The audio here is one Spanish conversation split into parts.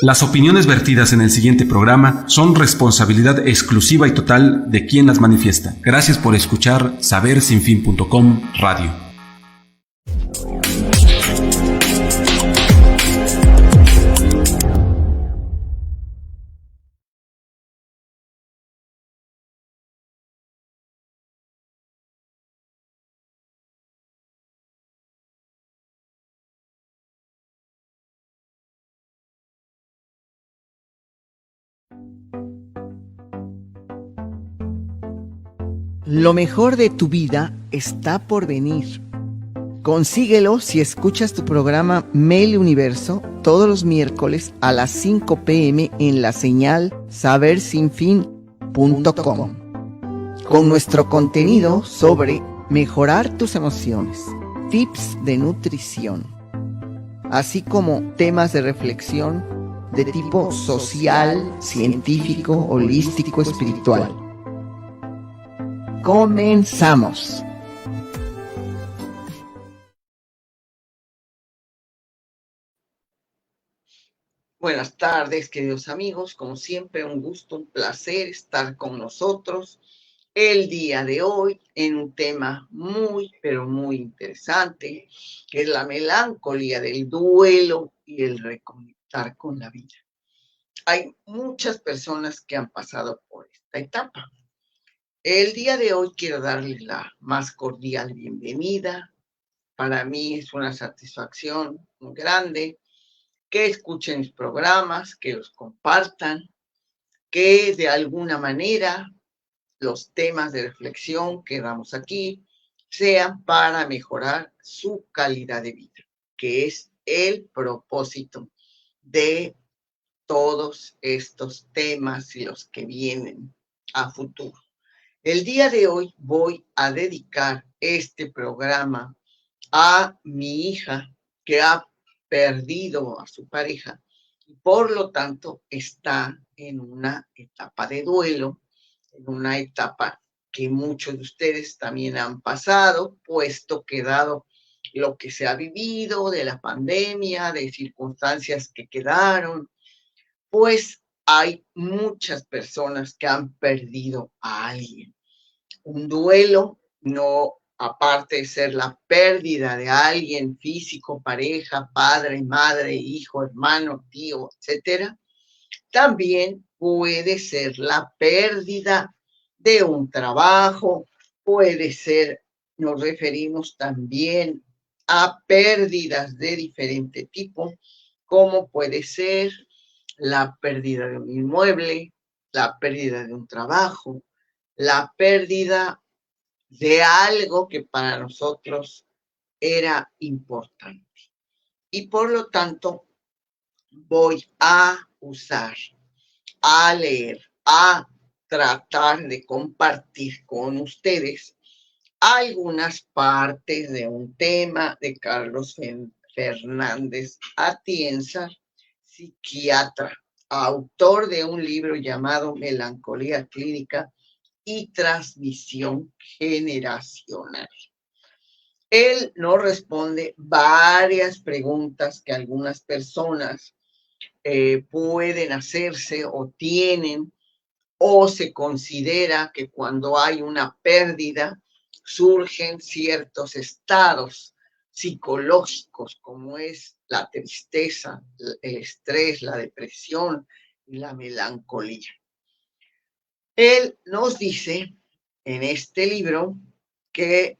Las opiniones vertidas en el siguiente programa son responsabilidad exclusiva y total de quien las manifiesta. Gracias por escuchar sabersinfin.com Radio. Lo mejor de tu vida está por venir. Consíguelo si escuchas tu programa Mail Universo todos los miércoles a las 5 p.m. en la señal sabersinfin.com con nuestro contenido sobre mejorar tus emociones, tips de nutrición, así como temas de reflexión de tipo social, científico, holístico, espiritual. Comenzamos. Buenas tardes, queridos amigos. Como siempre, un gusto, un placer estar con nosotros el día de hoy en un tema muy, pero muy interesante, que es la melancolía del duelo y el reconectar con la vida. Hay muchas personas que han pasado por esta etapa. El día de hoy quiero darles la más cordial bienvenida. Para mí es una satisfacción muy grande que escuchen mis programas, que los compartan, que de alguna manera los temas de reflexión que damos aquí sean para mejorar su calidad de vida, que es el propósito de todos estos temas y los que vienen a futuro. El día de hoy voy a dedicar este programa a mi hija que ha perdido a su pareja y por lo tanto está en una etapa de duelo, en una etapa que muchos de ustedes también han pasado, puesto que dado lo que se ha vivido de la pandemia, de circunstancias que quedaron, pues hay muchas personas que han perdido a alguien. Un duelo, no, aparte de ser la pérdida de alguien físico, pareja, padre, madre, hijo, hermano, tío, etcétera, también puede ser la pérdida de un trabajo, puede ser, nos referimos también a pérdidas de diferente tipo, como puede ser la pérdida de un inmueble, la pérdida de un trabajo, la pérdida de algo que para nosotros era importante. Y por lo tanto, voy a usar, a leer, a tratar de compartir con ustedes algunas partes de un tema de Carlos Fernández Atienza, psiquiatra, autor de un libro llamado Melancolía Clínica y Transmisión Generacional. Él nos responde varias preguntas que algunas personas pueden hacerse o tienen, o se considera que cuando hay una pérdida surgen ciertos estados psicológicos como es la tristeza, el estrés, la depresión y la melancolía. Él nos dice en este libro que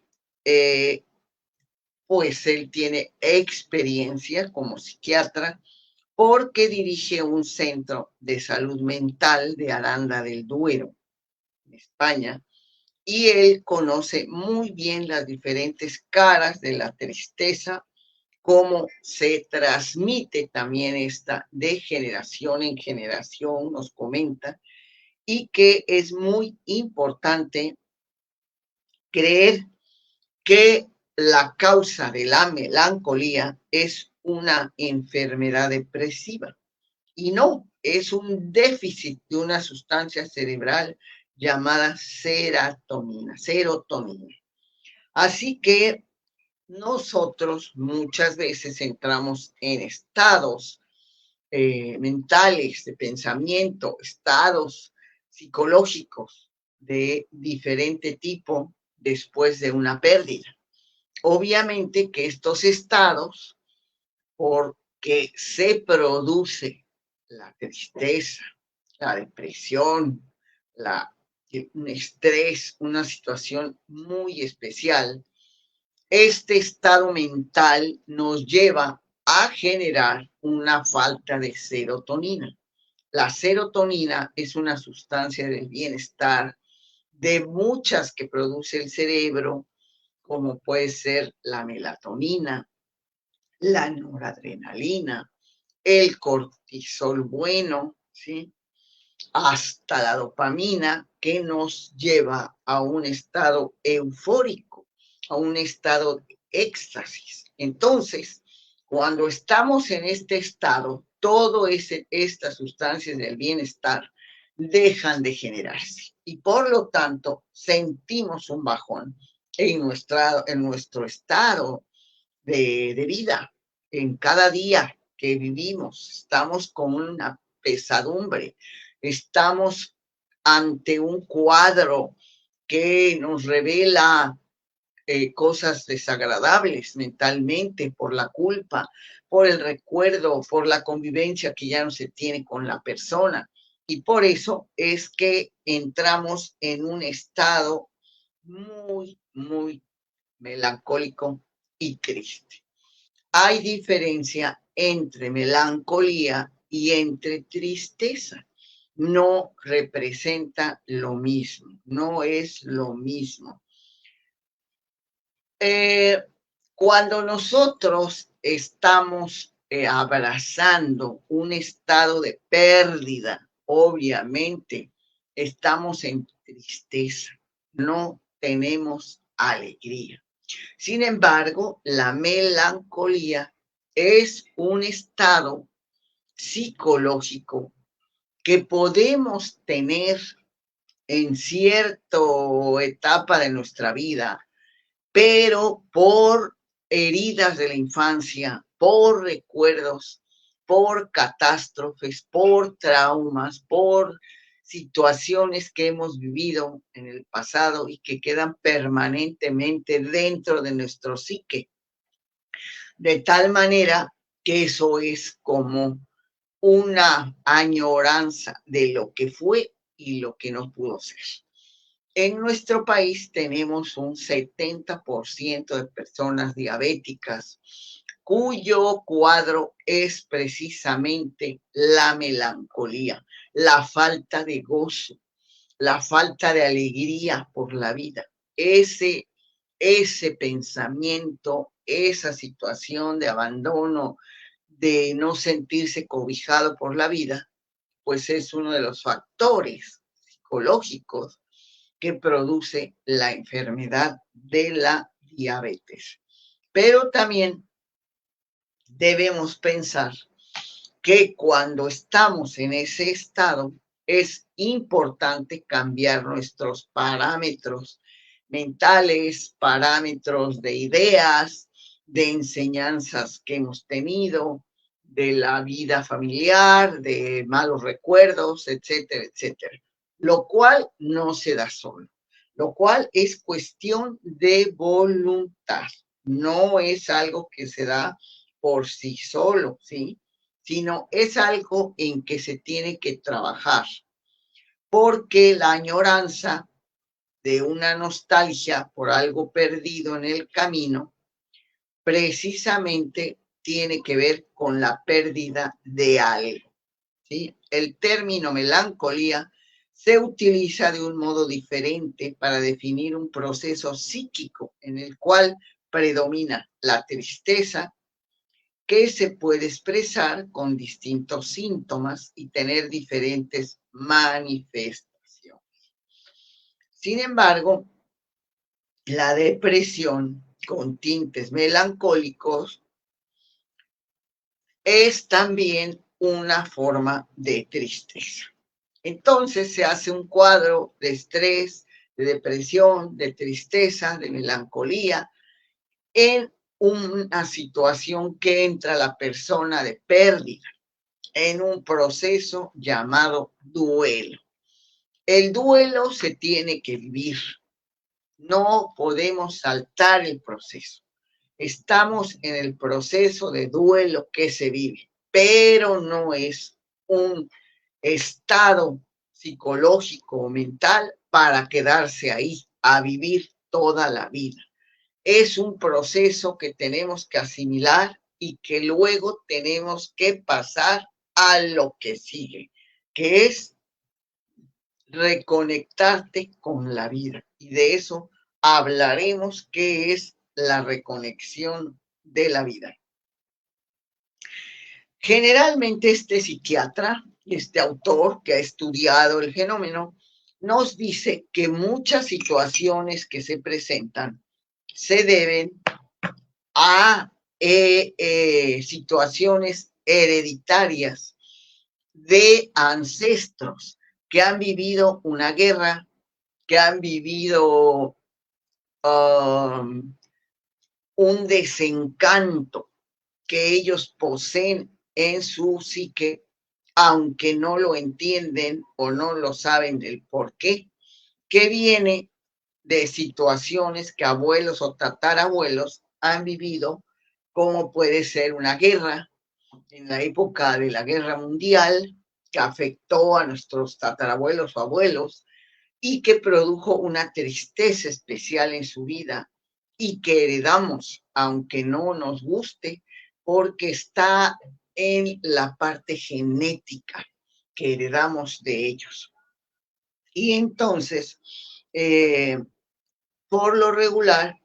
pues él tiene experiencia como psiquiatra porque dirige un centro de salud mental de Aranda del Duero, en España, y él conoce muy bien las diferentes caras de la tristeza, cómo se transmite también esta de generación en generación, nos comenta, y que es muy importante creer que la causa de la melancolía es una enfermedad depresiva y no, es un déficit de una sustancia cerebral llamada serotonina. Así que nosotros muchas veces entramos en estados mentales, de pensamiento, estados psicológicos de diferente tipo después de una pérdida. Obviamente que estos estados, porque se produce la tristeza, la depresión, un estrés, una situación muy especial, este estado mental nos lleva a generar una falta de serotonina. La serotonina es una sustancia del bienestar de muchas que produce el cerebro, como puede ser la melatonina, la noradrenalina, el cortisol bueno, ¿sí? Hasta la dopamina, que nos lleva a un estado eufórico, a un estado de éxtasis. Entonces, cuando estamos en este estado, todas estas sustancias del bienestar dejan de generarse y por lo tanto sentimos un bajón en nuestro estado de vida. En cada día que vivimos estamos con una pesadumbre, estamos ante un cuadro que nos revela cosas desagradables mentalmente por la culpa, por el recuerdo, por la convivencia que ya no se tiene con la persona. Y por eso es que entramos en un estado muy, muy melancólico y triste. Hay diferencia entre melancolía y entre tristeza. No representa lo mismo, no es lo mismo. Cuando nosotros estamos abrazando un estado de pérdida, obviamente estamos en tristeza, no tenemos alegría. Sin embargo, la melancolía es un estado psicológico que podemos tener en cierta etapa de nuestra vida, pero por heridas de la infancia, por recuerdos, por catástrofes, por traumas, por situaciones que hemos vivido en el pasado y que quedan permanentemente dentro de nuestro psique. De tal manera que eso es como una añoranza de lo que fue y lo que no pudo ser. En nuestro país tenemos un 70% de personas diabéticas cuyo cuadro es precisamente la melancolía, la falta de gozo, la falta de alegría por la vida. Ese pensamiento, esa situación de abandono, de no sentirse cobijado por la vida, pues es uno de los factores psicológicos que produce la enfermedad de la diabetes. Pero también debemos pensar que cuando estamos en ese estado es importante cambiar nuestros parámetros mentales, parámetros de ideas, de enseñanzas que hemos tenido, de la vida familiar, de malos recuerdos, etcétera, etcétera. Lo cual no se da solo, lo cual es cuestión de voluntad, no es algo que se da por sí solo, ¿sí? Sino es algo en que se tiene que trabajar, porque la añoranza de una nostalgia por algo perdido en el camino, precisamente tiene que ver con la pérdida de algo, ¿sí? El término melancolía se utiliza de un modo diferente para definir un proceso psíquico en el cual predomina la tristeza, que se puede expresar con distintos síntomas y tener diferentes manifestaciones. Sin embargo, la depresión con tintes melancólicos es también una forma de tristeza. Entonces se hace un cuadro de estrés, de depresión, de tristeza, de melancolía, en una situación que entra la persona de pérdida. en un proceso llamado duelo. El duelo se tiene que vivir. No podemos saltar el proceso. Estamos en el proceso de duelo que se vive, pero no es un estado psicológico o mental para quedarse ahí a vivir toda la vida. Es un proceso que tenemos que asimilar y que luego tenemos que pasar a lo que sigue, que es reconectarte con la vida. Y de eso hablaremos, qué es la reconexión de la vida. Generalmente este psiquiatra, este autor que ha estudiado el fenómeno, nos dice que muchas situaciones que se presentan se deben a situaciones hereditarias de ancestros que han vivido una guerra, que han vivido un desencanto que ellos poseen en su psique, aunque no lo entienden o no lo saben del por qué, que viene de situaciones que abuelos o tatarabuelos han vivido, como puede ser una guerra en la época de la Guerra Mundial, que afectó a nuestros tatarabuelos o abuelos y que produjo una tristeza especial en su vida y que heredamos, aunque no nos guste, porque está en la parte genética que heredamos de ellos. Y entonces, por lo regular,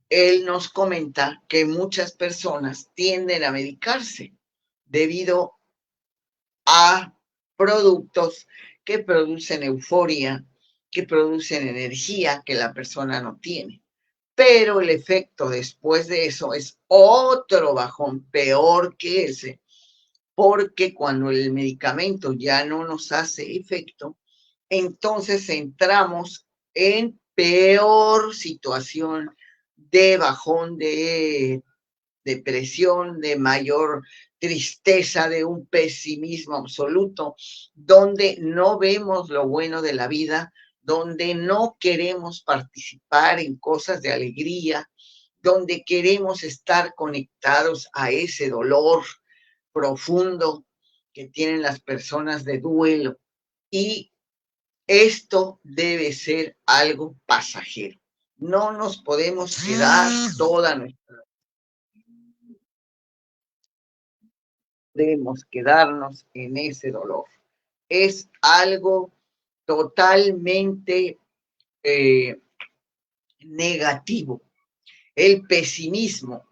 él nos comenta que muchas personas tienden a medicarse debido a productos que producen euforia, que producen energía que la persona no tiene. Pero el efecto después de eso es otro bajón, peor que ese, porque cuando el medicamento ya no nos hace efecto, entonces entramos en peor situación de bajón, de depresión, de mayor tristeza, de un pesimismo absoluto, donde no vemos lo bueno de la vida, donde no queremos participar en cosas de alegría, donde queremos estar conectados a ese dolor profundo que tienen las personas de duelo. Y esto debe ser algo pasajero. No nos podemos quedar toda nuestra Podemos quedarnos en ese dolor. Es algo totalmente eh, negativo. El pesimismo,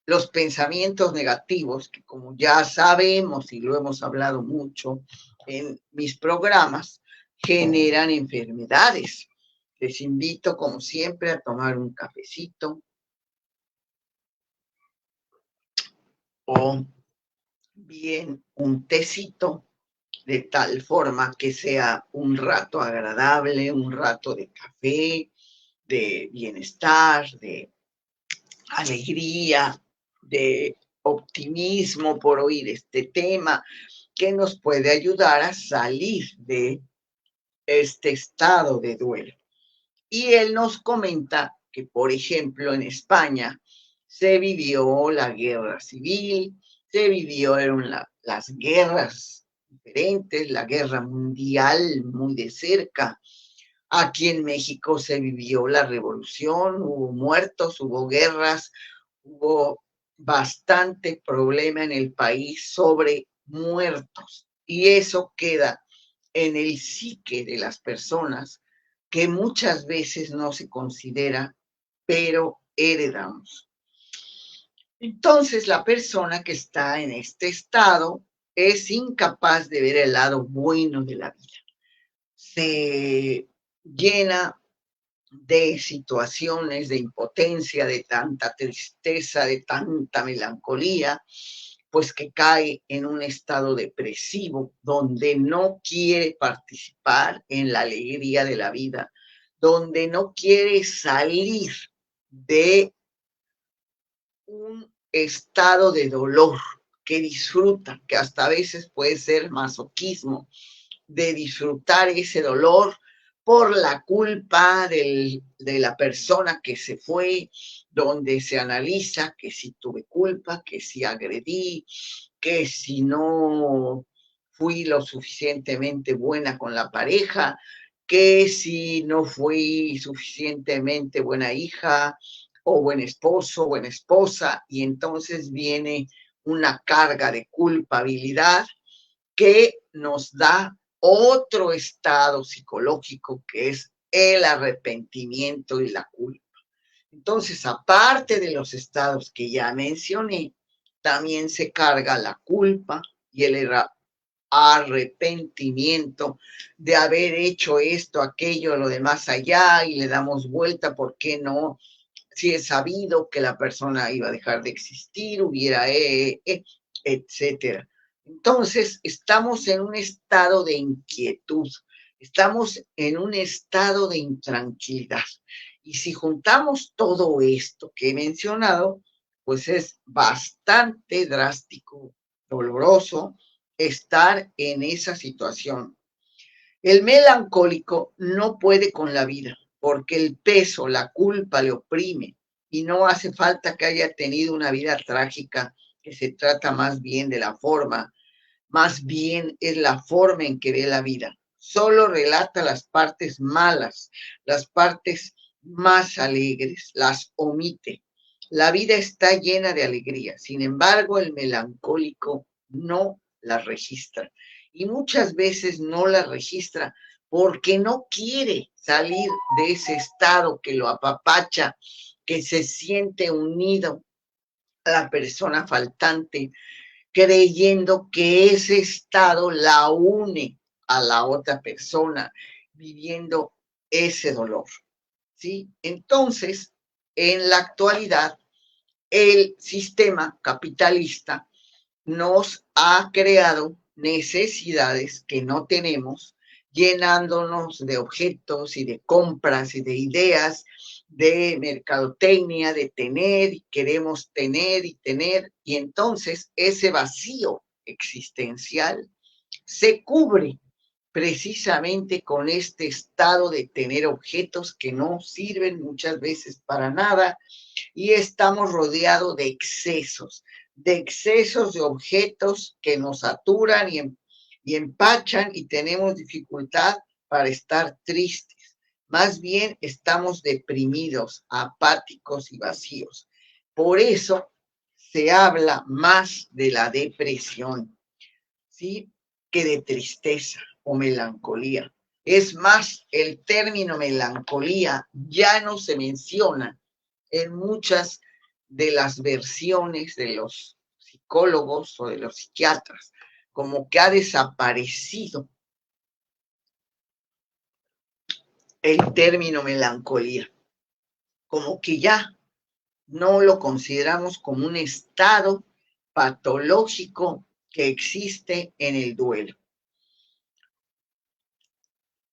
los pensamientos negativos, que como ya sabemos y lo hemos hablado mucho en mis programas, generan enfermedades. Les invito, como siempre, a tomar un cafecito o bien un tecito, de tal forma que sea un rato agradable, un rato de café, de bienestar, de alegría, de optimismo por oír este tema, que nos puede ayudar a salir de este estado de duelo. Y él nos comenta que, por ejemplo, en España se vivió la guerra civil, se vivieron las guerras diferentes, la guerra mundial muy de cerca. Aquí en México se vivió la revolución, hubo muertos, hubo guerras, hubo bastante problema en el país sobre muertos. Y eso queda en el psique de las personas que muchas veces no se considera, pero heredamos. Entonces, la persona que está en este estado es incapaz de ver el lado bueno de la vida. Se llena de situaciones de impotencia, de tanta tristeza, de tanta melancolía, pues que cae en un estado depresivo donde no quiere participar en la alegría de la vida, donde no quiere salir de un estado de dolor, que disfruta, que hasta a veces puede ser masoquismo, de disfrutar ese dolor por la culpa de la persona que se fue, donde se analiza que si tuve culpa, que si agredí, que si no fui lo suficientemente buena con la pareja, que si no fui suficientemente buena hija o buen esposo, buena esposa, y entonces viene una carga de culpabilidad que nos da otro estado psicológico que es el arrepentimiento y la culpa. Entonces, aparte de los estados que ya mencioné, también se carga la culpa y el arrepentimiento de haber hecho esto, aquello, lo de más allá y le damos vuelta, ¿por qué no? Si es sabido que la persona iba a dejar de existir, hubiera, etcétera. Entonces, estamos en un estado de inquietud, estamos en un estado de intranquilidad. Y si juntamos todo esto que he mencionado, pues es bastante drástico, doloroso estar en esa situación. El melancólico no puede con la vida porque el peso, la culpa le oprime y no hace falta que haya tenido una vida trágica, que se trata más bien de la forma, más bien es la forma en que ve la vida. Solo relata las partes malas, las partes más alegres, las omite. La vida está llena de alegría, sin embargo, el melancólico no la registra y muchas veces no la registra porque no quiere salir de ese estado que lo apapacha, que se siente unido a la persona faltante, creyendo que ese estado la une a la otra persona, viviendo ese dolor. ¿Sí? Entonces, en la actualidad, el sistema capitalista nos ha creado necesidades que no tenemos, llenándonos de objetos y de compras y de ideas, de mercadotecnia, de tener y queremos tener y entonces ese vacío existencial se cubre precisamente con este estado de tener objetos que no sirven muchas veces para nada y estamos rodeados de excesos de objetos que nos saturan y empachan y tenemos dificultad para estar tristes. Más bien estamos deprimidos, apáticos y vacíos. Por eso se habla más de la depresión, ¿sí? Que de tristeza o melancolía. Es más, el término melancolía ya no se menciona en muchas de las versiones de los psicólogos o de los psiquiatras, como que ha desaparecido el término melancolía, como que ya no lo consideramos como un estado patológico que existe en el duelo.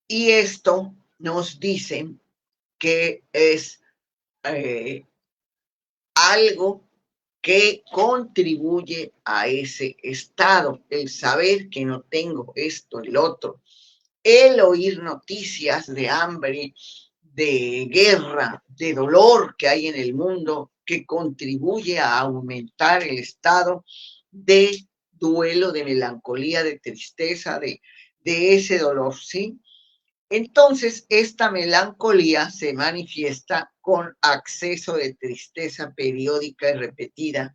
Y esto nos dice que es algo que contribuye a ese estado, el saber que no tengo esto, el otro, el oír noticias de hambre, de guerra, de dolor que hay en el mundo, que contribuye a aumentar el estado de duelo, de melancolía, de tristeza, de ese dolor, ¿sí? Entonces, esta melancolía se manifiesta con acceso de tristeza periódica y repetida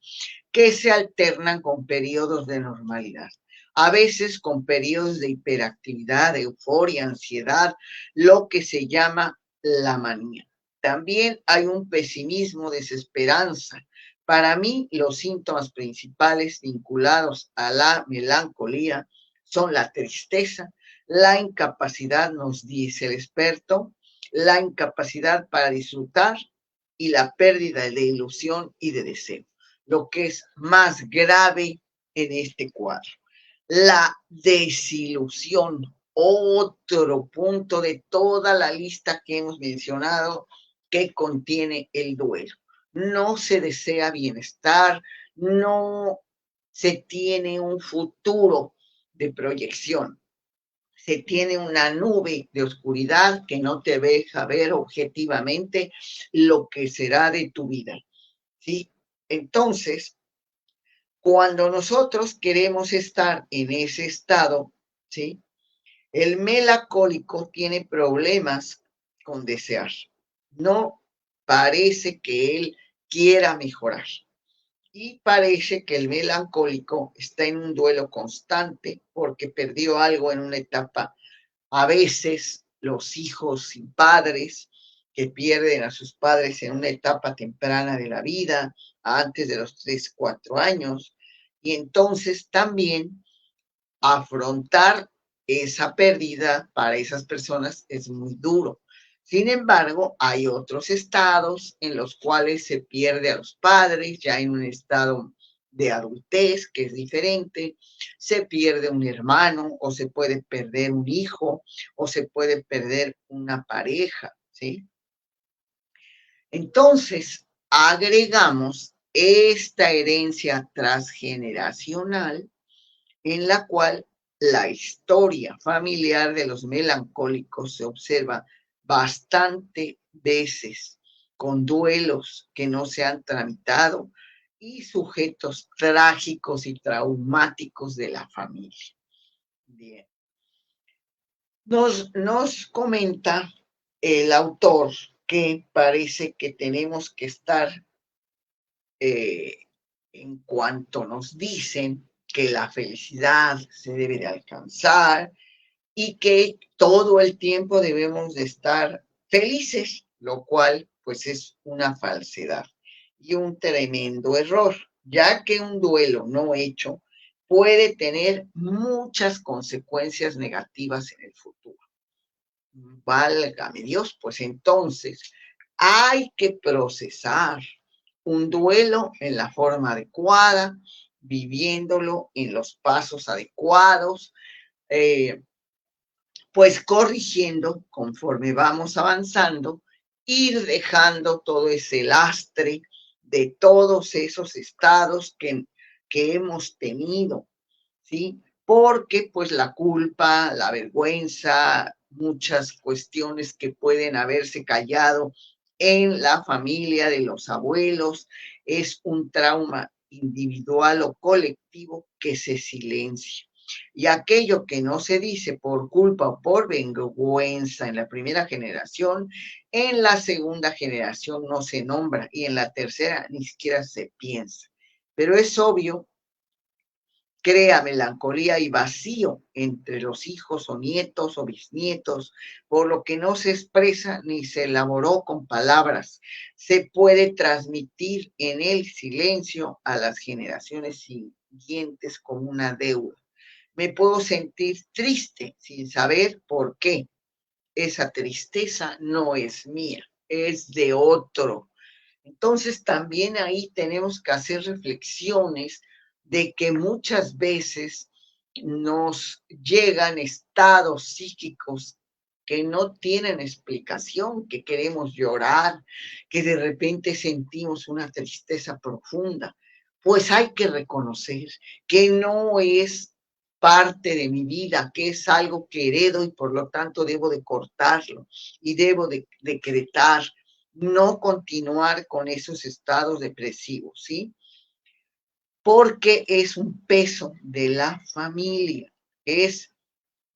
que se alternan con periodos de normalidad, a veces con periodos de hiperactividad, de euforia, ansiedad, lo que se llama la manía. También hay un pesimismo, desesperanza. Para mí, los síntomas principales vinculados a la melancolía son la tristeza, la incapacidad, nos dice el experto, la incapacidad para disfrutar y la pérdida de ilusión y de deseo. Lo que es más grave en este cuadro, la desilusión, otro punto de toda la lista que hemos mencionado que contiene el duelo. No se desea bienestar, no se tiene un futuro de proyección, se tiene una nube de oscuridad que no te deja ver objetivamente lo que será de tu vida, ¿sí? Entonces, cuando nosotros queremos estar en ese estado, ¿sí? El melancólico tiene problemas con desear. No parece que él quiera mejorar. Y parece que el melancólico está en un duelo constante porque perdió algo en una etapa. A veces los hijos sin padres que pierden a sus padres en una etapa temprana de la vida, antes de los 3, 4 años, y entonces también afrontar esa pérdida para esas personas es muy duro. Sin embargo, hay otros estados en los cuales se pierde a los padres, ya en un estado de adultez, que es diferente, se pierde un hermano o se puede perder un hijo o se puede perder una pareja, ¿sí? Entonces, agregamos esta herencia transgeneracional en la cual la historia familiar de los melancólicos se observa bastante veces con duelos que no se han tramitado y sujetos trágicos y traumáticos de la familia. Bien. Nos comenta el autor que parece que tenemos que estar en cuanto nos dicen que la felicidad se debe de alcanzar y que todo el tiempo debemos de estar felices, lo cual pues es una falsedad y un tremendo error, ya que un duelo no hecho puede tener muchas consecuencias negativas en el futuro. Válgame Dios, pues entonces hay que procesar un duelo en la forma adecuada, viviéndolo en los pasos adecuados, eh, pues corrigiendo conforme vamos avanzando, ir dejando todo ese lastre de todos esos estados que hemos tenido, ¿sí? Porque pues la culpa, la vergüenza, muchas cuestiones que pueden haberse callado en la familia de los abuelos, es un trauma individual o colectivo que se silencia. Y aquello que no se dice por culpa o por vergüenza en la primera generación, en la segunda generación no se nombra y en la tercera ni siquiera se piensa. Pero es obvio, crea melancolía y vacío entre los hijos o nietos o bisnietos, por lo que no se expresa ni se elaboró con palabras. Se puede transmitir en el silencio a las generaciones siguientes como una deuda. Me puedo sentir triste sin saber por qué. Esa tristeza no es mía, es de otro. Entonces también ahí tenemos que hacer reflexiones de que muchas veces nos llegan estados psíquicos que no tienen explicación, que queremos llorar, que de repente sentimos una tristeza profunda. Pues hay que reconocer que no es parte de mi vida, que es algo que heredo y por lo tanto debo de cortarlo y debo de decretar no continuar con esos estados depresivos, ¿sí? Porque es un peso de la familia, es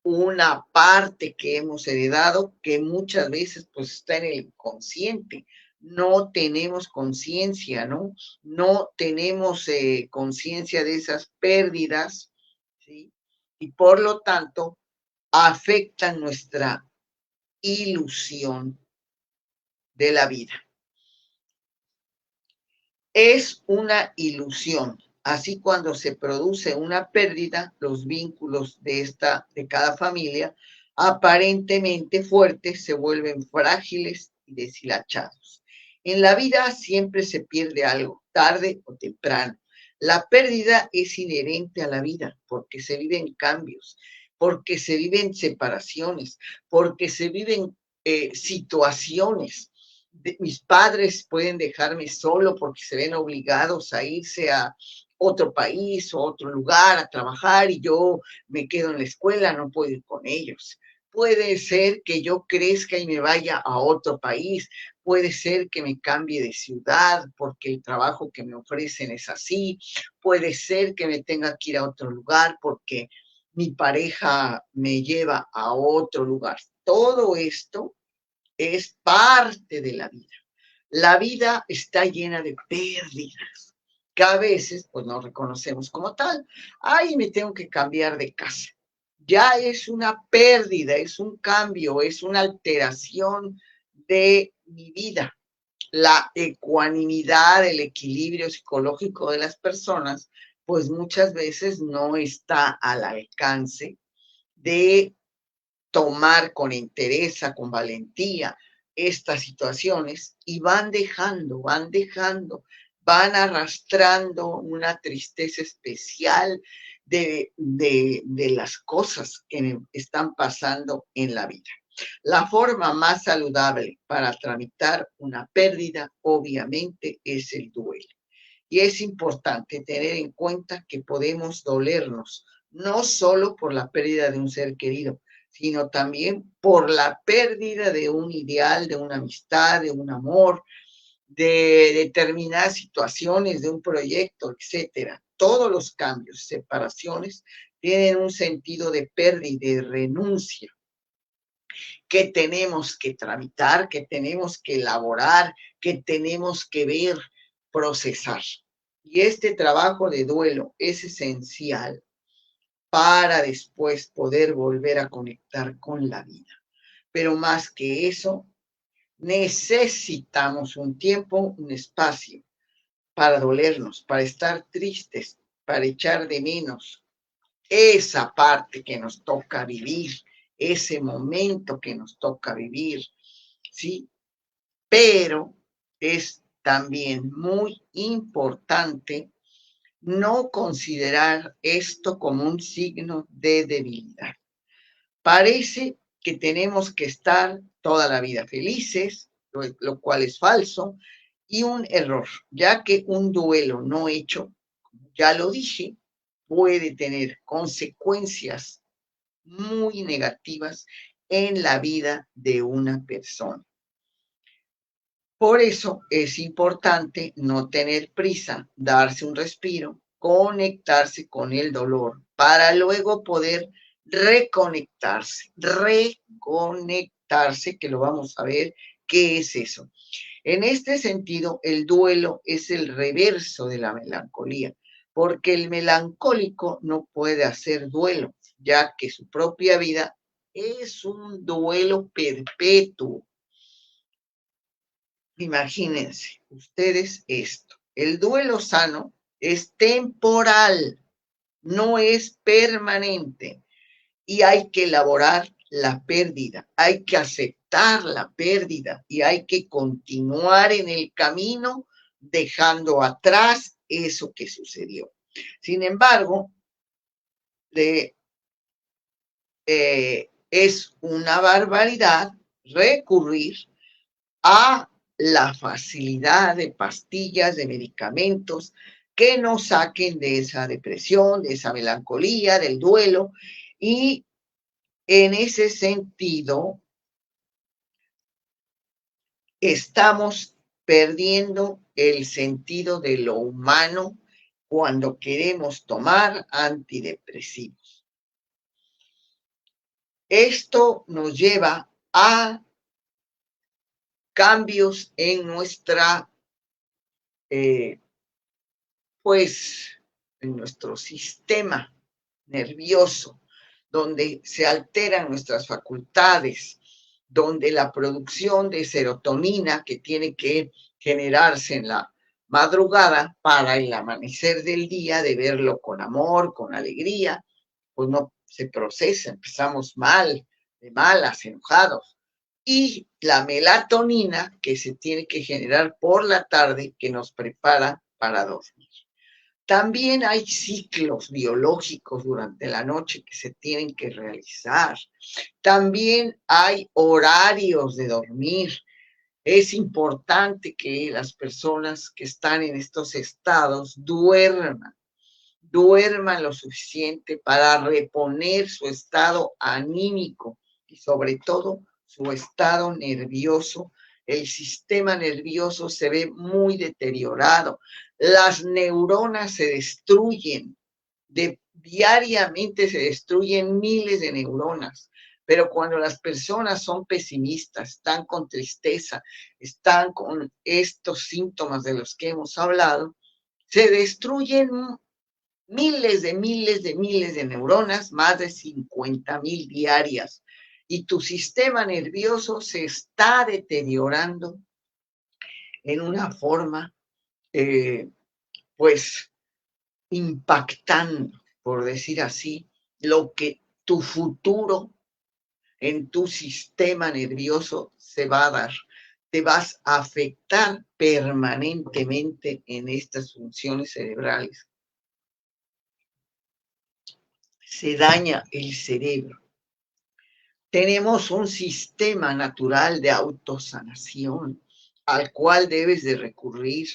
una parte que hemos heredado que muchas veces pues está en el inconsciente. No tenemos conciencia, ¿no? No tenemos conciencia de esas pérdidas, ¿sí? Y por lo tanto afectan nuestra ilusión de la vida. Es una ilusión. Así cuando se produce una pérdida, los vínculos de cada familia, aparentemente fuertes, se vuelven frágiles y deshilachados. En la vida siempre se pierde algo, tarde o temprano. La pérdida es inherente a la vida porque se viven cambios, porque se viven separaciones, porque se viven situaciones. Mis padres pueden dejarme solo porque se ven obligados a irse otro país o otro lugar a trabajar y yo me quedo en la escuela, no puedo ir con ellos. Puede ser que yo crezca y me vaya a otro país. Puede ser que me cambie de ciudad porque el trabajo que me ofrecen es así. Puede ser que me tenga que ir a otro lugar porque mi pareja me lleva a otro lugar. Todo esto es parte de la vida. La vida está llena de pérdidas que a veces pues no reconocemos como tal. Ay, me tengo que cambiar de casa. Ya es una pérdida, es un cambio, es una alteración de mi vida. La ecuanimidad, el equilibrio psicológico de las personas, pues muchas veces no está al alcance de tomar con entereza, con valentía estas situaciones y van arrastrando una tristeza especial de las cosas que están pasando en la vida. La forma más saludable para tramitar una pérdida, obviamente, es el duelo. Y es importante tener en cuenta que podemos dolernos, no solo por la pérdida de un ser querido, sino también por la pérdida de un ideal, de una amistad, de un amor, de determinadas situaciones, de un proyecto, etcétera. Todos los cambios, separaciones, tienen un sentido de pérdida y de renuncia que tenemos que tramitar, que tenemos que elaborar, que tenemos que ver, procesar. Y este trabajo de duelo es esencial para después poder volver a conectar con la vida. Pero más que eso, necesitamos un tiempo, un espacio para dolernos, para estar tristes, para echar de menos esa parte que nos toca vivir, ese momento que nos toca vivir, ¿sí? Pero es también muy importante no considerar esto como un signo de debilidad. Parece que tenemos que estar toda la vida felices, lo cual es falso, y un error, ya que un duelo no hecho, ya lo dije, puede tener consecuencias muy negativas en la vida de una persona. Por eso es importante no tener prisa, darse un respiro, conectarse con el dolor para luego poder reconectarse, que lo vamos a ver qué es eso. En este sentido, el duelo es el reverso de la melancolía, porque el melancólico no puede hacer duelo, ya que su propia vida es un duelo perpetuo. Imagínense ustedes esto. El duelo sano es temporal, no es permanente y hay que elaborar la pérdida, hay que aceptar la pérdida y hay que continuar en el camino dejando atrás eso que sucedió. Sin embargo, es una barbaridad recurrir a la facilidad de pastillas, de medicamentos que nos saquen de esa depresión, de esa melancolía, del duelo. Y en ese sentido, estamos perdiendo el sentido de lo humano cuando queremos tomar antidepresivos. Esto nos lleva a cambios en nuestra, en nuestro sistema nervioso, donde se alteran nuestras facultades, donde la producción de serotonina que tiene que generarse en la madrugada para el amanecer del día, de verlo con amor, con alegría, pues no se procesa, empezamos mal, de malas, enojados. Y la melatonina que se tiene que generar por la tarde que nos prepara para dormir. También hay ciclos biológicos durante la noche que se tienen que realizar. También hay horarios de dormir. Es importante que las personas que están en estos estados duerman. duerman lo suficiente para reponer su estado anímico y sobre todo su estado nervioso. El sistema nervioso se ve muy deteriorado. Las neuronas se destruyen. Diariamente se destruyen miles de neuronas. Pero cuando las personas son pesimistas, están con tristeza, están con estos síntomas de los que hemos hablado, se destruyen miles de neuronas, más de 50,000 diarias. Y tu sistema nervioso se está deteriorando en una forma, pues, impactando, por decir así, lo que tu futuro en tu sistema nervioso se va a dar. Te vas a afectar permanentemente en estas funciones cerebrales. Se daña el cerebro. Tenemos un sistema natural de autosanación al cual debes de recurrir.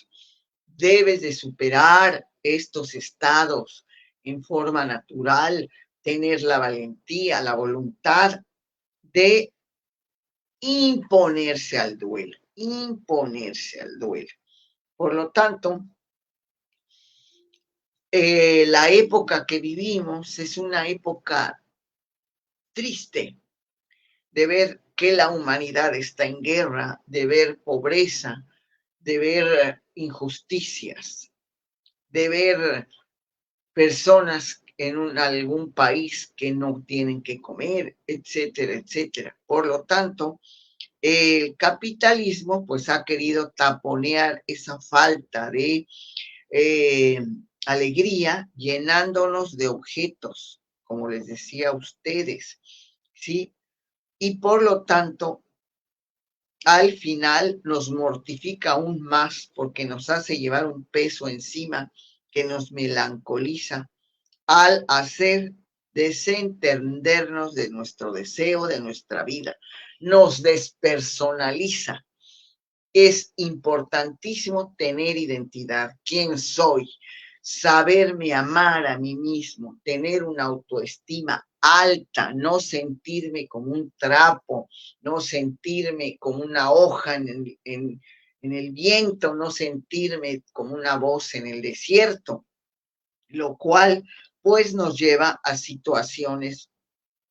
Debes de superar estos estados en forma natural, tener la valentía, la voluntad de imponerse al duelo, imponerse al duelo. Por lo tanto, la época que vivimos es una época triste, de ver que la humanidad está en guerra, de ver pobreza, de ver injusticias, de ver personas en algún país que no tienen que comer, etcétera, etcétera. Por lo tanto, el capitalismo pues ha querido taponear esa falta de alegría llenándonos de objetos, como les decía a ustedes, ¿sí? Y por lo tanto, al final nos mortifica aún más porque nos hace llevar un peso encima que nos melancoliza al hacer desentendernos de nuestro deseo, de nuestra vida. Nos despersonaliza. Es importantísimo tener identidad. ¿Quién soy? Saberme amar a mí mismo, tener una autoestima alta, no sentirme como un trapo, no sentirme como una hoja en el viento, no sentirme como una voz en el desierto, lo cual pues nos lleva a situaciones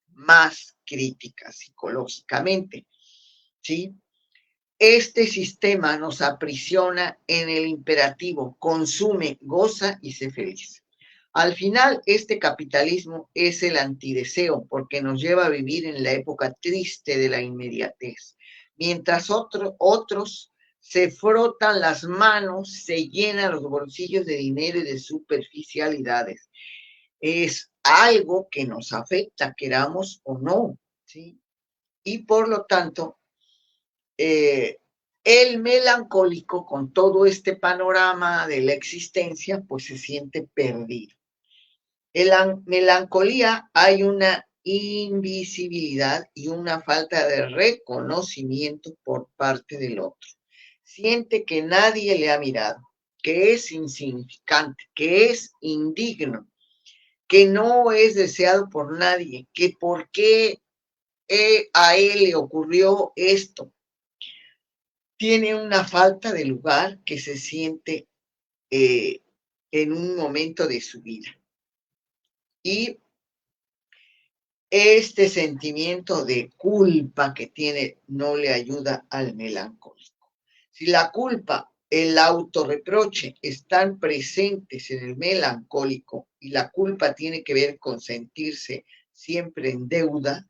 más críticas psicológicamente, ¿sí? Este sistema nos aprisiona en el imperativo, consume, goza y sé feliz. Al final, este capitalismo es el antideseo porque nos lleva a vivir en la época triste de la inmediatez, mientras otros se frotan las manos, se llenan los bolsillos de dinero y de superficialidades. Es algo que nos afecta, queramos o no, ¿sí? Y por lo tanto, el melancólico con todo este panorama de la existencia, pues se siente perdido. En la melancolía hay una invisibilidad y una falta de reconocimiento por parte del otro. Siente que nadie le ha mirado, que es insignificante, que es indigno, que no es deseado por nadie, que por qué a él le ocurrió esto. Tiene una falta de lugar que se siente en un momento de su vida. Y este sentimiento de culpa que tiene no le ayuda al melancólico. Si la culpa, el autorreproche están presentes en el melancólico y la culpa tiene que ver con sentirse siempre en deuda,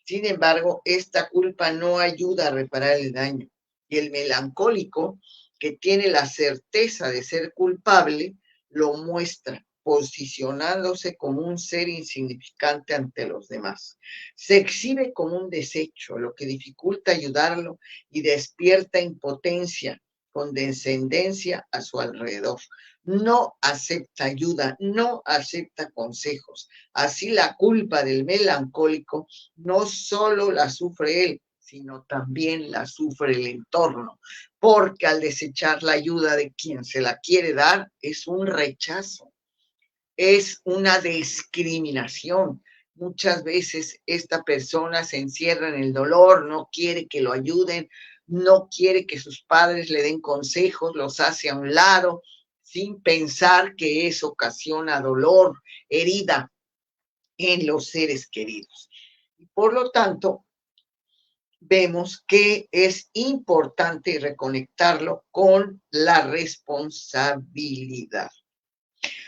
sin embargo, esta culpa no ayuda a reparar el daño. Y el melancólico, que tiene la certeza de ser culpable, lo muestra posicionándose como un ser insignificante ante los demás. Se exhibe como un desecho, lo que dificulta ayudarlo y despierta impotencia, condescendencia a su alrededor. No acepta ayuda, no acepta consejos. Así la culpa del melancólico no solo la sufre él, sino también la sufre el entorno, porque al desechar la ayuda de quien se la quiere dar es un rechazo. es una discriminación. Muchas veces esta persona se encierra en el dolor, no quiere que lo ayuden, no quiere que sus padres le den consejos, los hace a un lado, sin pensar que eso ocasiona dolor, herida en los seres queridos. Por lo tanto, vemos que es importante reconectarlo con la responsabilidad.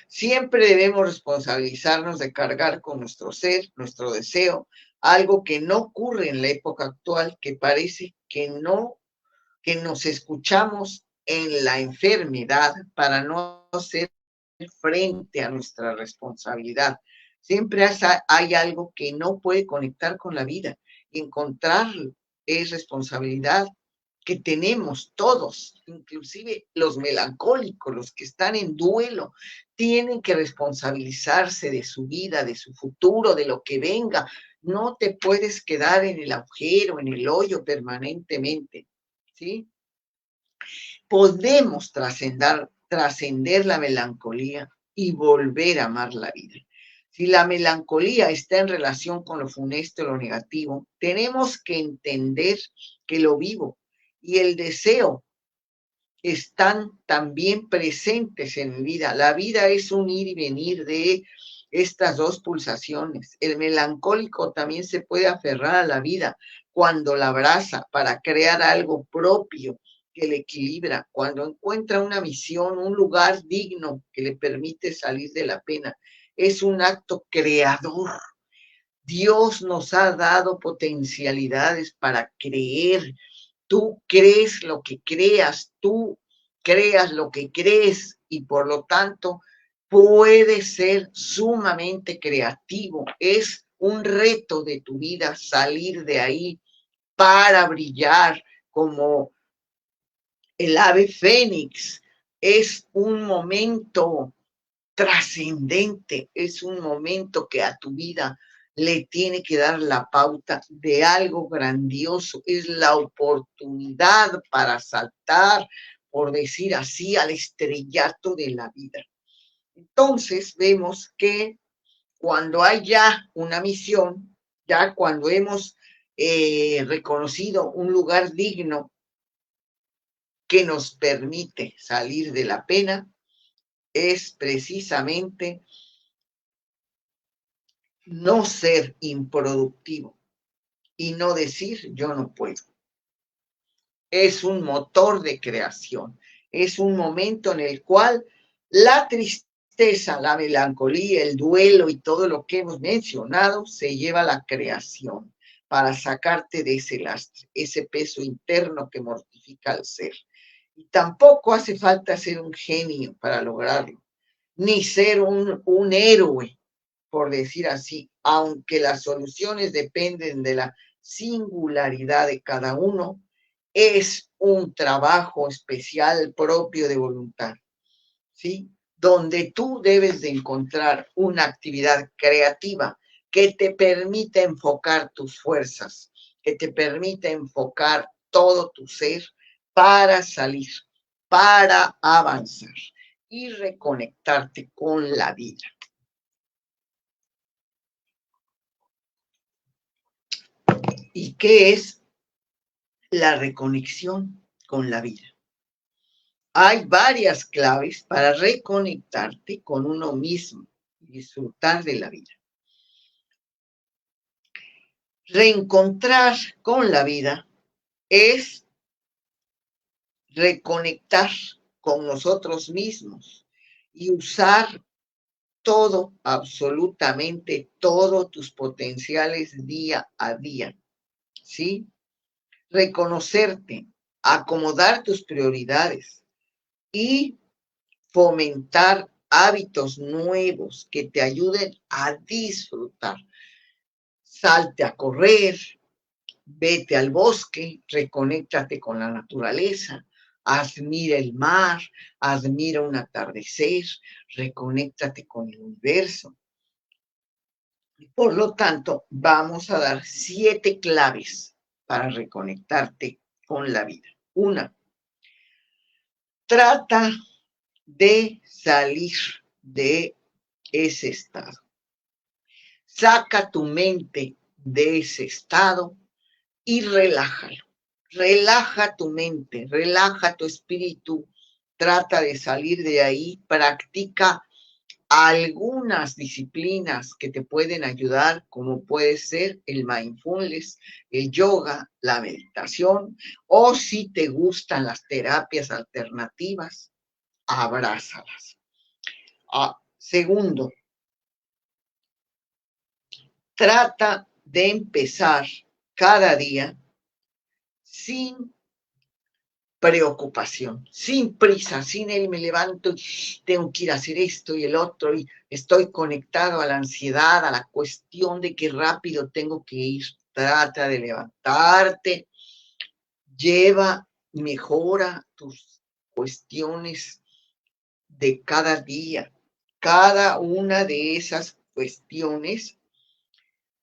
Siempre debemos responsabilizarnos de cargar con nuestro ser, nuestro deseo, algo que no ocurre en la época actual, que parece que no, que nos escuchamos en la enfermedad para no hacer frente a nuestra responsabilidad. Siempre hay algo que no puede conectar con la vida. Encontrarlo es responsabilidad que tenemos todos, inclusive los melancólicos, los que están en duelo, tienen que responsabilizarse de su vida, de su futuro, de lo que venga. No te puedes quedar en el agujero, en el hoyo permanentemente, ¿sí? Podemos trascender la melancolía y volver a amar la vida. Si la melancolía está en relación con lo funesto, lo negativo, tenemos que entender que lo vivo y el deseo están también presentes en mi vida. La vida es un ir y venir de estas dos pulsaciones. El melancólico también se puede aferrar a la vida cuando la abraza para crear algo propio que le equilibra, cuando encuentra una misión, un lugar digno que le permite salir de la pena. Es un acto creador. Dios nos ha dado potencialidades para creer. Tú crees lo que creas, tú creas lo que crees y por lo tanto puedes ser sumamente creativo. Es un reto de tu vida salir de ahí para brillar como el ave fénix. Es un momento trascendente, es un momento que a tu vida le tiene que dar la pauta de algo grandioso, es la oportunidad para saltar, por decir así, al estrellato de la vida. Entonces vemos que cuando hay ya una misión, ya cuando hemos reconocido un lugar digno que nos permite salir de la pena, es precisamente no ser improductivo y no decir yo no puedo. Es un motor de creación, es un momento en el cual la tristeza, la melancolía, el duelo y todo lo que hemos mencionado se lleva a la creación para sacarte de ese lastre, ese peso interno que mortifica al ser. Y tampoco hace falta ser un genio para lograrlo, ni ser un héroe, por decir así, aunque las soluciones dependen de la singularidad de cada uno, es un trabajo especial propio de voluntad, ¿sí? Donde tú debes de encontrar una actividad creativa que te permita enfocar tus fuerzas, que te permita enfocar todo tu ser para salir, para avanzar y reconectarte con la vida. ¿Y qué es la reconexión con la vida? Hay varias claves para reconectarte con uno mismo y disfrutar de la vida. Reencontrar con la vida es reconectar con nosotros mismos y usar todo, absolutamente todos tus potenciales día a día, ¿sí? Reconocerte, acomodar tus prioridades y fomentar hábitos nuevos que te ayuden a disfrutar. Salte a correr, vete al bosque, reconéctate con la naturaleza, admira el mar, admira un atardecer, reconéctate con el universo. Por lo tanto, vamos a dar 7 claves para reconectarte con la vida. 1. Trata de salir de ese estado. Saca tu mente de ese estado y relájalo. Relaja tu mente, relaja tu espíritu, trata de salir de ahí, practica algunas disciplinas que te pueden ayudar, como puede ser el mindfulness, el yoga, la meditación, o si te gustan las terapias alternativas, abrázalas. Segundo, trata de empezar cada día sin preocupación, sin prisa, sin él me levanto y tengo que ir a hacer esto y el otro y estoy conectado a la ansiedad, a la cuestión de que rápido tengo que ir. Trata de levantarte, mejora tus cuestiones de cada día. Cada una de esas cuestiones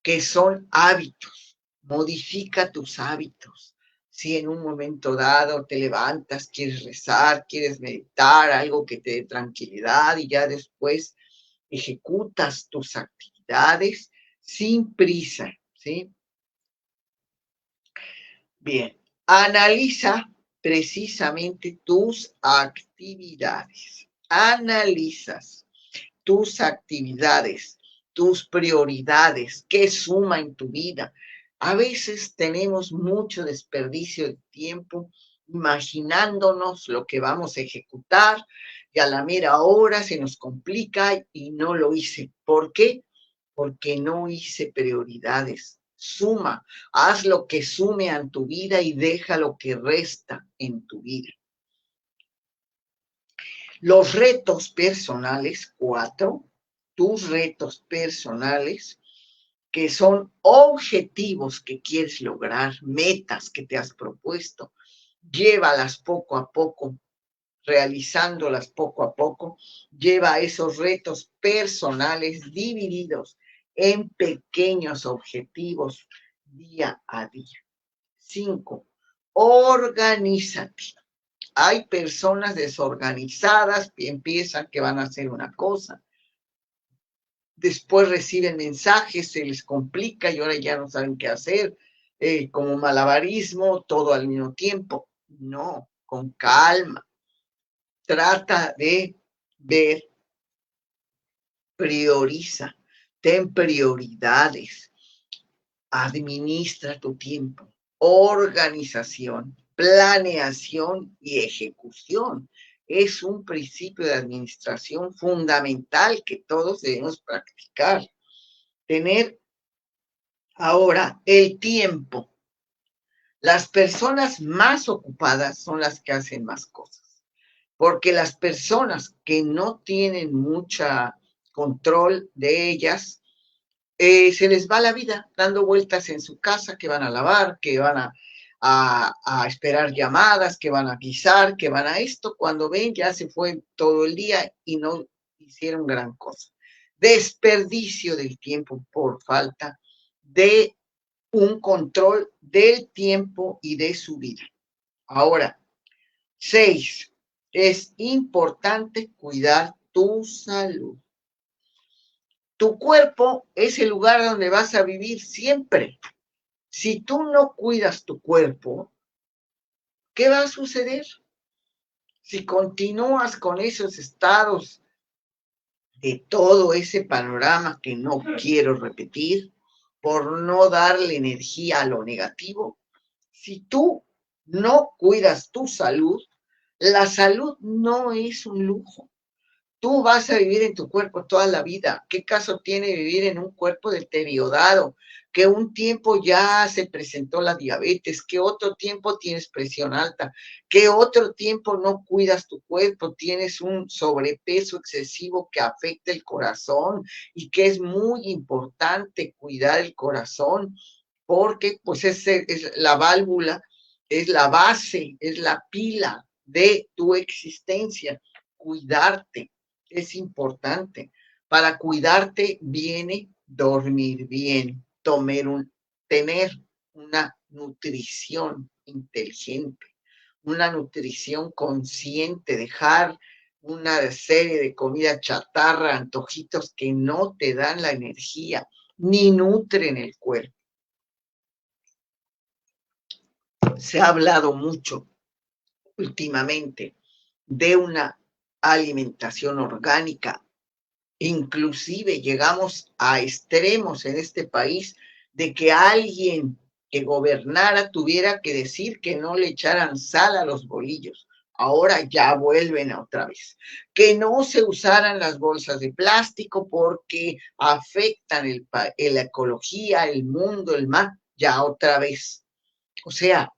que son hábitos, modifica tus hábitos. Si en un momento dado te levantas, quieres rezar, quieres meditar, algo que te dé tranquilidad y ya después ejecutas tus actividades sin prisa, ¿sí? Bien, analiza precisamente tus actividades. Analizas tus actividades, tus prioridades, qué suma en tu vida. A veces tenemos mucho desperdicio de tiempo imaginándonos lo que vamos a ejecutar y a la mera hora se nos complica y no lo hice. ¿Por qué? Porque no hice prioridades. Suma, haz lo que sume a tu vida y deja lo que resta en tu vida. Los retos personales, 4, tus retos personales, que son objetivos que quieres lograr, metas que te has propuesto, llévalas poco a poco, realizándolas poco a poco, lleva esos retos personales divididos en pequeños objetivos día a día. 5, organízate. Hay personas desorganizadas que empiezan que van a hacer una cosa, después reciben mensajes, se les complica y ahora ya no saben qué hacer, como malabarismo, todo al mismo tiempo. No, con calma. Trata de ver, prioriza, ten prioridades, administra tu tiempo, organización, planeación y ejecución. Es un principio de administración fundamental que todos debemos practicar. Tener ahora el tiempo. Las personas más ocupadas son las que hacen más cosas, porque las personas que no tienen mucha control de ellas, se les va la vida dando vueltas en su casa, que van a lavar, que van a esperar llamadas, que van a guisar, que van a esto. Cuando ven, ya se fue todo el día y no hicieron gran cosa. Desperdicio del tiempo por falta de un control del tiempo y de su vida. Ahora, 6, es importante cuidar tu salud. Tu cuerpo es el lugar donde vas a vivir siempre. Si tú no cuidas tu cuerpo, ¿qué va a suceder? Si continúas con esos estados de todo ese panorama que no quiero repetir, por no darle energía a lo negativo, si tú no cuidas tu salud, la salud no es un lujo. Tú vas a vivir en tu cuerpo toda la vida. ¿Qué caso tiene vivir en un cuerpo deteriorado? Que un tiempo ya se presentó la diabetes, que otro tiempo tienes presión alta, que otro tiempo no cuidas tu cuerpo, tienes un sobrepeso excesivo que afecta el corazón y que es muy importante cuidar el corazón porque pues es la válvula, es la base, es la pila de tu existencia. Cuidarte es importante. Para cuidarte viene dormir bien, tener una nutrición inteligente, una nutrición consciente, dejar una serie de comida chatarra, antojitos que no te dan la energía ni nutren el cuerpo. Se ha hablado mucho últimamente de una alimentación orgánica. Inclusive llegamos a extremos en este país de que alguien que gobernara tuviera que decir que no le echaran sal a los bolillos. Ahora ya vuelven a otra vez. Que no se usaran las bolsas de plástico porque afectan la ecología, el mundo, el mar, ya otra vez. O sea,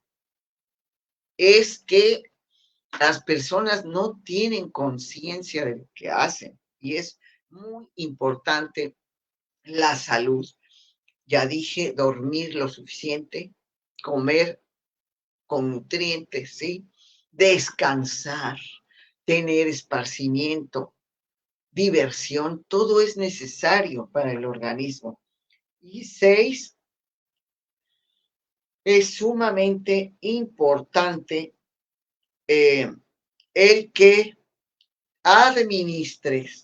es que las personas no tienen conciencia de lo que hacen y es muy importante la salud. Ya dije, dormir lo suficiente, comer con nutrientes, ¿sí? Descansar, tener esparcimiento, diversión, todo es necesario para el organismo. Y 6, es sumamente importante el que administres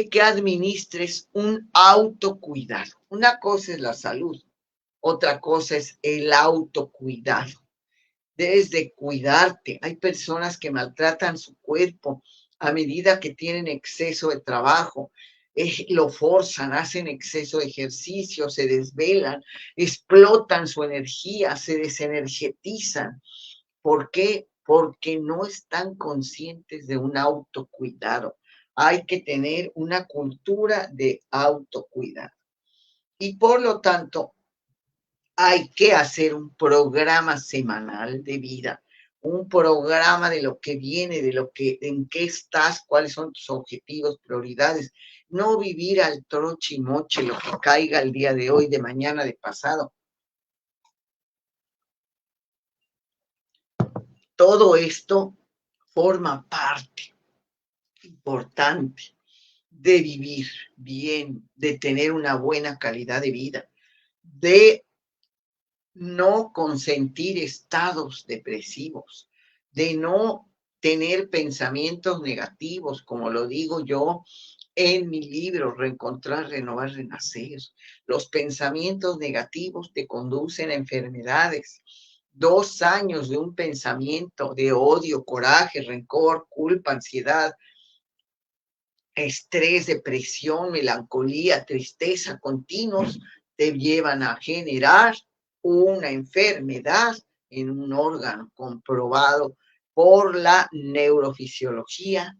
que administres un autocuidado. Una cosa es la salud, otra cosa es el autocuidado. Debes de cuidarte. Hay personas que maltratan su cuerpo a medida que tienen exceso de trabajo, lo forzan, hacen exceso de ejercicio, se desvelan, explotan su energía, se desenergetizan. ¿Por qué? Porque no están conscientes de un autocuidado. Hay que tener una cultura de autocuidado. Y por lo tanto, hay que hacer un programa semanal de vida, un programa de lo que viene, en qué estás, cuáles son tus objetivos, prioridades. No vivir al troche y moche lo que caiga el día de hoy, de mañana, de pasado. Todo esto forma parte importante de vivir bien, de tener una buena calidad de vida, de no consentir estados depresivos, de no tener pensamientos negativos, como lo digo yo en mi libro, Reencontrar, Renovar, Renacer. Los pensamientos negativos te conducen a enfermedades. 2 años de un pensamiento de odio, coraje, rencor, culpa, ansiedad, estrés, depresión, melancolía, tristeza continuos te llevan a generar una enfermedad en un órgano comprobado por la neurofisiología,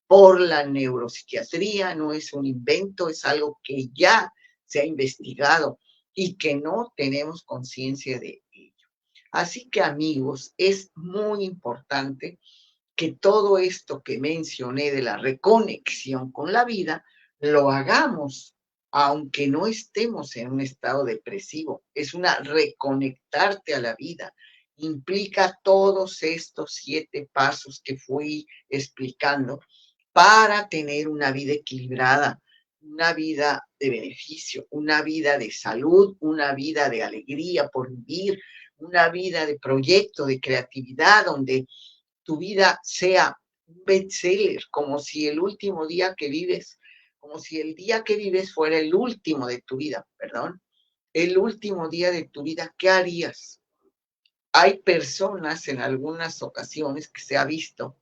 por la neuropsiquiatría. No es un invento, es algo que ya se ha investigado y que no tenemos conciencia de ello. Así que, amigos, es muy importante que todo esto que mencioné de la reconexión con la vida, lo hagamos, aunque no estemos en un estado depresivo. Es una reconectarte a la vida. Implica todos estos 7 pasos que fui explicando para tener una vida equilibrada, una vida de beneficio, una vida de salud, una vida de alegría por vivir, una vida de proyecto, de creatividad, donde tu vida sea un bestseller, como si el último día que vives, como si el día que vives fuera el último de tu vida, perdón, el último día de tu vida, ¿qué harías? Hay personas en algunas ocasiones que se ha visto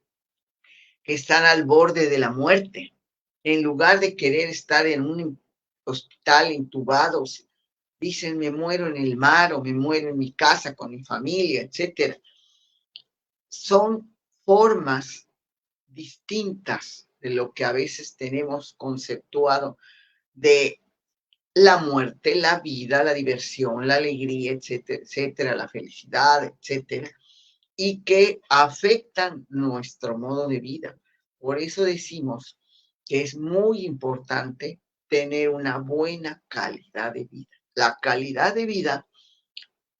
que están al borde de la muerte. En lugar de querer estar en un hospital intubados, dicen me muero en el mar o me muero en mi casa con mi familia, etcétera. Son formas distintas de lo que a veces tenemos conceptuado de la muerte, la vida, la diversión, la alegría, etcétera, etcétera, la felicidad, etcétera, y que afectan nuestro modo de vida. Por eso decimos que es muy importante tener una buena calidad de vida. La calidad de vida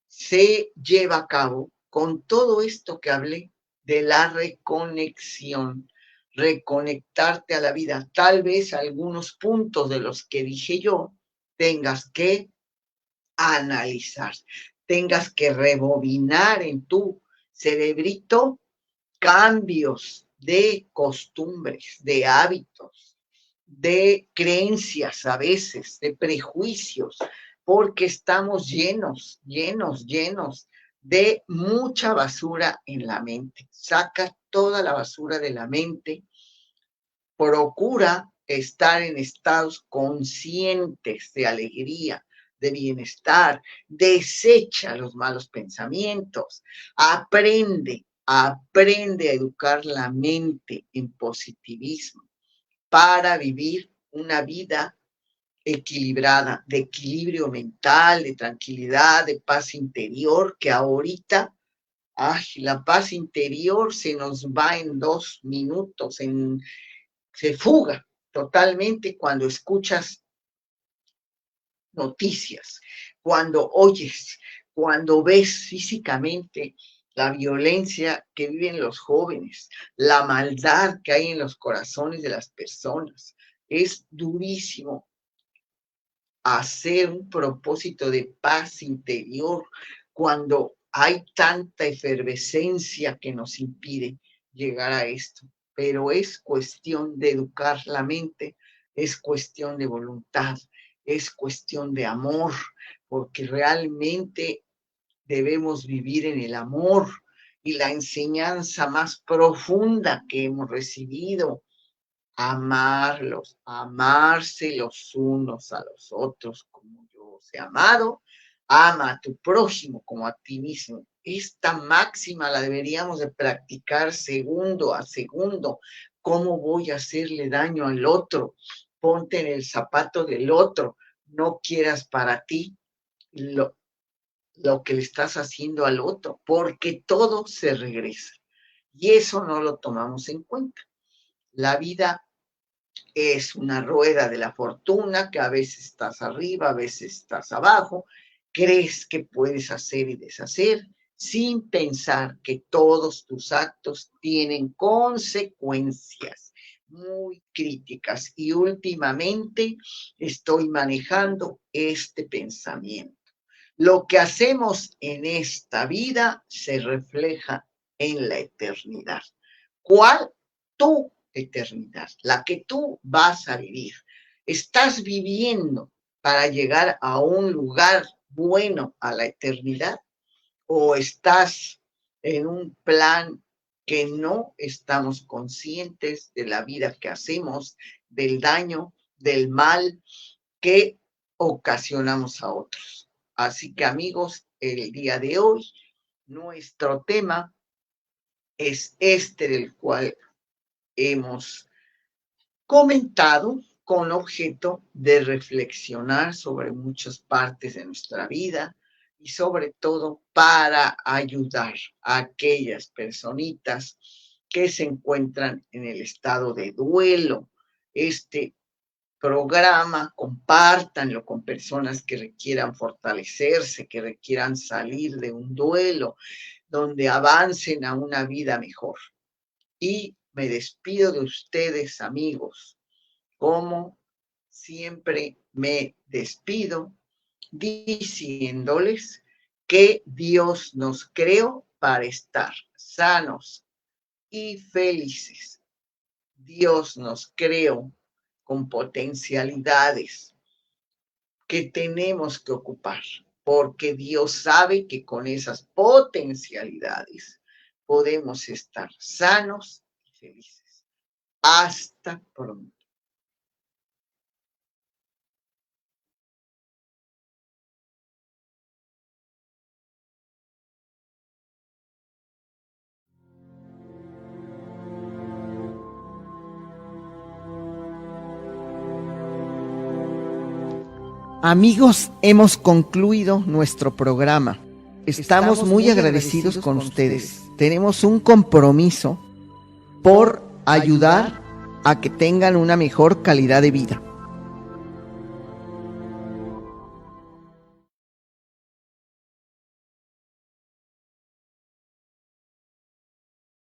se lleva a cabo con todo esto que hablé de la reconexión, reconectarte a la vida. Tal vez algunos puntos de los que dije yo tengas que analizar, tengas que rebobinar en tu cerebrito cambios de costumbres, de hábitos, de creencias a veces, de prejuicios, porque estamos llenos de mucha basura en la mente. Saca toda la basura de la mente, procura estar en estados conscientes de alegría, de bienestar, desecha los malos pensamientos, aprende a educar la mente en positivismo para vivir una vida equilibrada, de equilibrio mental, de tranquilidad, de paz interior, que ahorita, la paz interior se nos va en 2 minutos, se fuga totalmente cuando escuchas noticias, cuando oyes, cuando ves físicamente la violencia que viven los jóvenes, la maldad que hay en los corazones de las personas. Es durísimo hacer un propósito de paz interior cuando hay tanta efervescencia que nos impide llegar a esto. Pero es cuestión de educar la mente, es cuestión de voluntad, es cuestión de amor, porque realmente debemos vivir en el amor y la enseñanza más profunda que hemos recibido, amarlos, amarse los unos a los otros como yo os he amado, ama a tu prójimo como a ti mismo. Esta máxima la deberíamos de practicar segundo a segundo. ¿Cómo voy a hacerle daño al otro? Ponte en el zapato del otro. No quieras para ti lo que le estás haciendo al otro, porque todo se regresa. Y eso no lo tomamos en cuenta. La vida es una rueda de la fortuna que a veces estás arriba, a veces estás abajo. Crees que puedes hacer y deshacer sin pensar que todos tus actos tienen consecuencias muy críticas. Y últimamente estoy manejando este pensamiento. Lo que hacemos en esta vida se refleja en la eternidad. ¿Cuál? Tu eternidad, la que tú vas a vivir. ¿Estás viviendo para llegar a un lugar bueno a la eternidad? ¿O estás en un plan que no estamos conscientes de la vida que hacemos, del daño, del mal que ocasionamos a otros? Así que, amigos, el día de hoy, nuestro tema es este del cual hemos comentado con objeto de reflexionar sobre muchas partes de nuestra vida y sobre todo para ayudar a aquellas personitas que se encuentran en el estado de duelo. Este programa, compártanlo con personas que requieran fortalecerse, que requieran salir de un duelo, donde avancen a una vida mejor. Y me despido de ustedes, amigos, como siempre me despido, diciéndoles que Dios nos creó para estar sanos y felices. Dios nos creó con potencialidades que tenemos que ocupar, porque Dios sabe que con esas potencialidades podemos estar sanos y felices. Hasta pronto. Amigos, hemos concluido nuestro programa. Estamos muy agradecidos con ustedes. Tenemos un compromiso por ayudar a que tengan una mejor calidad de vida.